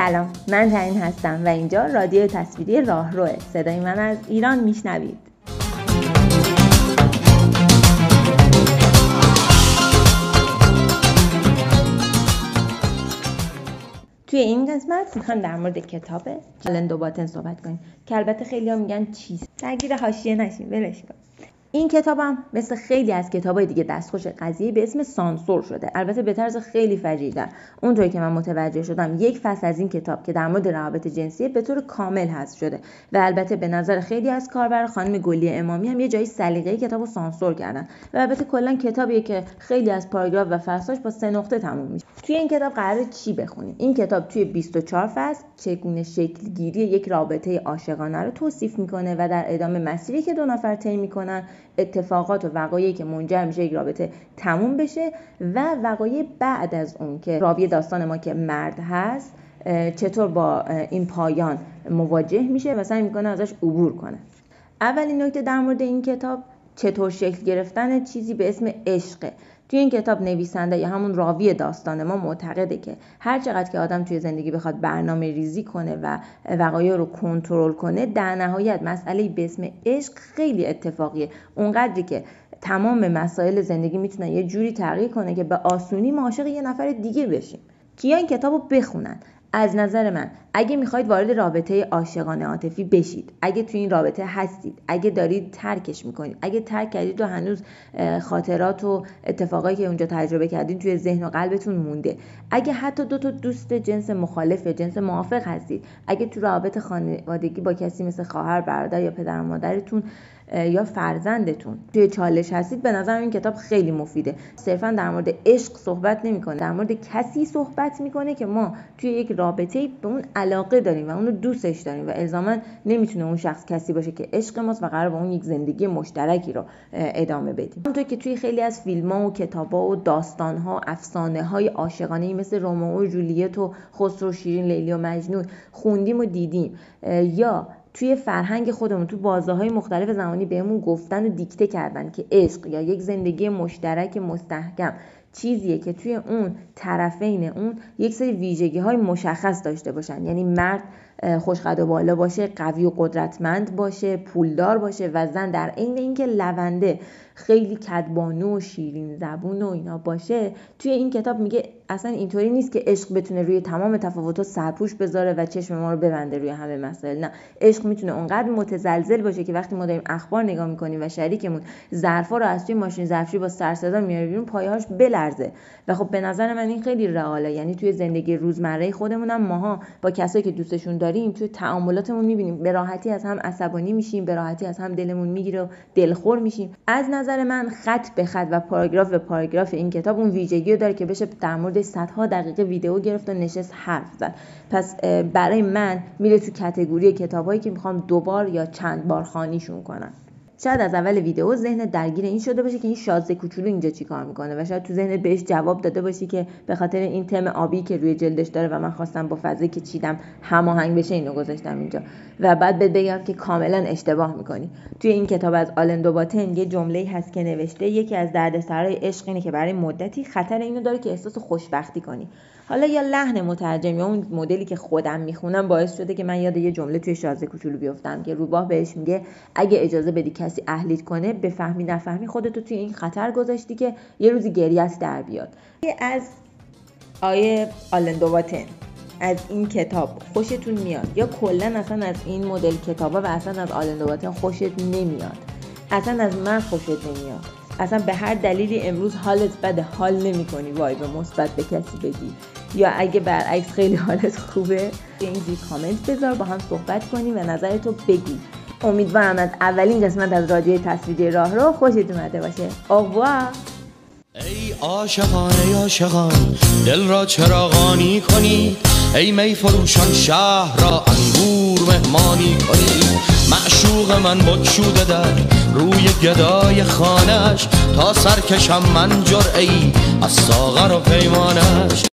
سلام، من تعین هستم و اینجا رادیو تصویری راهروه. صدای من از ایران میشنوید. توی این قسمت میخوام در مورد کتاب آلن دوباتن صحبت کنیم که البته خیلی‌ها میگن چیست. درگیر حاشیه نشین، ولش کن. این کتابم مثل خیلی از کتابای دیگه دستخوش قضیه به اسم سانسور شده، البته به طرز خیلی فجیع‌تر. اونطوری که من متوجه شدم یک فصل از این کتاب که در مورد روابط جنسی به طور کامل حذف شده و البته به نظر خیلی از کاربر خانم گلی امامی هم یه جایی سلیقه‌ای کتابو سانسور کردن و البته کلا کتابیه که خیلی از پاراگراف و فصلاش با 3 نقطه تموم میشه. توی این کتاب قراره چی بخونیم؟ این کتاب توی 24 فصل چگونه شکلگیری یک رابطه عاشقانه رو توصیف میکنه و در ادامه مسیری که دو نفر طی میکنن، اتفاقات و وقایعی که منجر میشه یک رابطه تموم بشه و وقایع بعد از اون که راوی داستان ما که مرد هست چطور با این پایان مواجه میشه و سعی میکنه ازش عبور کنه. اولین نکته در مورد این کتاب چطور شکل گرفتن چیزی به اسم عشقه. توی این کتاب نویسنده یا همون راوی داستان ما معتقده که هر چقدر که آدم توی زندگی بخواد برنامه ریزی کنه و وقایع رو کنترل کنه، در نهایت مسئله به اسم عشق خیلی اتفاقیه. اونقدری که تمام مسائل زندگی میتونه یه جوری تغییر کنه که به آسونی ما عاشق یه نفر دیگه بشیم. کیا این کتابو بخونن؟ از نظر من اگه میخواید وارد رابطه عاشقانه عاطفی بشید، اگه توی این رابطه هستید، اگه دارید ترکش میکنید، اگه ترک کردید و هنوز خاطرات و اتفاقایی که اونجا تجربه کردید توی ذهن و قلبتون مونده، اگه حتی 2 تا دوست جنس مخالف جنس موافق هستید، اگه تو رابط خانوادگی با کسی مثل خواهر، برادر یا پدر و مادرتون یا فرزندتون توی چالش هستید، به نظر این کتاب خیلی مفیده. صرفا در مورد عشق صحبت نمیکنه، در مورد کسی صحبت میکنه که ما توی یک رابطه به اون علاقه داریم و اونو دوستش داریم و الزاما نمیتونه اون شخص کسی باشه که عشق ماست و قرار با اون یک زندگی مشترکی رو ادامه بدیم. همونطور که توی خیلی از فیلم‌ها و کتاب‌ها و داستان‌ها، افسانه‌های عاشقانه‌ای مثل رومئو و جولیت و خسرو و شیرین، لیلی و مجنون خوندیم و دیدیم، یا توی فرهنگ خودمون تو بازه‌های مختلف زمانی بهمون گفتن و دیکته کردن که عشق یا یک زندگی مشترک مستحکم چیزیه که توی اون طرفین اون یک سری ویژگی‌های مشخص داشته باشن. یعنی مرد خوشقد و بالا باشه، قوی و قدرتمند باشه، پولدار باشه و زن در عین اینکه لونده، خیلی کدبانو و شیرین زبون و اینا باشه. توی این کتاب میگه اصلا اینطوری نیست که عشق بتونه روی تمام تفاوت‌ها سرپوش بذاره و چشم ما رو ببنده روی همه مسائل. نه، عشق میتونه اونقدر متزلزل باشه که وقتی ما داریم اخبار نگاه میکنیم و شریکمون ظرفا رو از توی ماشین ظرفشویی با سر صدا میاره بیرون، پایه‌هاش بلرزه. و خب به نظر من این خیلی رئاله. یعنی توی زندگی روزمره خودمون هم ماها با کسایی که دوستشون داریم توی تعاملاتمون میبینیم به راحتی از هم عصبانی میشیم، به راحتی از هم دلمون میگیره و دلخور میشیم. از نظر من خط به خط و پاراگراف به پاراگراف این کتاب اون ویژگی رو داره که بشه در مورد صدها دقیقه ویدیو گرفت و نشست حرف زد. پس برای من میره تو کاتگوری کتابایی که میخوام 2 بار یا چند بار خوانیشون کنم. شاید از اول ویدیو ذهن درگیر این شده باشه که این شازده کوچولو اینجا چی کار میکنه و شاید تو ذهنت بهش جواب داده باشی که به خاطر این تم آبی که روی جلدش داره و من خواستم با فضایی که چیدم هماهنگ بشه اینو گذاشتم اینجا و بعد بهت بگم که کاملا اشتباه میکنی. توی این کتاب از آلن دوباتن یه جمله‌ای هست که نوشته یکی از دردسرای عشق اینه که برای مدتی خطر اینو داره که احساس خوشبختی کنی. حالا یا لحن مترجم یا اون مدلی که خودم میخونم باعث شده که من یاد یه جمله توی شازده کوچولو بیفتم که روباه بهش میگه اگه اجازه بدی کسی اهلیت کنه، بفهمی نفهمی خودتو توی این خطر گذاشتی که یه روزی گریه‌ات در بیاد. از آیه آلن دوباتن از این کتاب خوشتون میاد یا کلا اصلا از این مدل کتابا و اصلا از آلن دوباتن خوشت نمیاد، اصلا از من خوشت نمیاد، اصلا به هر دلیلی امروز حالت بده، حال نمی‌کنی وایب مثبت به کسی بدی، یا اگه برعکس خیلی حالت خوبه، این زیر کامنت بذار با هم صحبت کنیم و نظرتو بگو. امیدوارم از اولین قسمت از رادیو تصویری راهرو خوشت اومده باشه. اوه ای عاشقان ای عاشقان دل را چراغانی کنید، ای می فروشان شهر را انگور مهمانی کنید. معشوق من بگشوده در روی گدای خانش، تا سرکشم من جرعه‌ای از ساغر و پیمانش.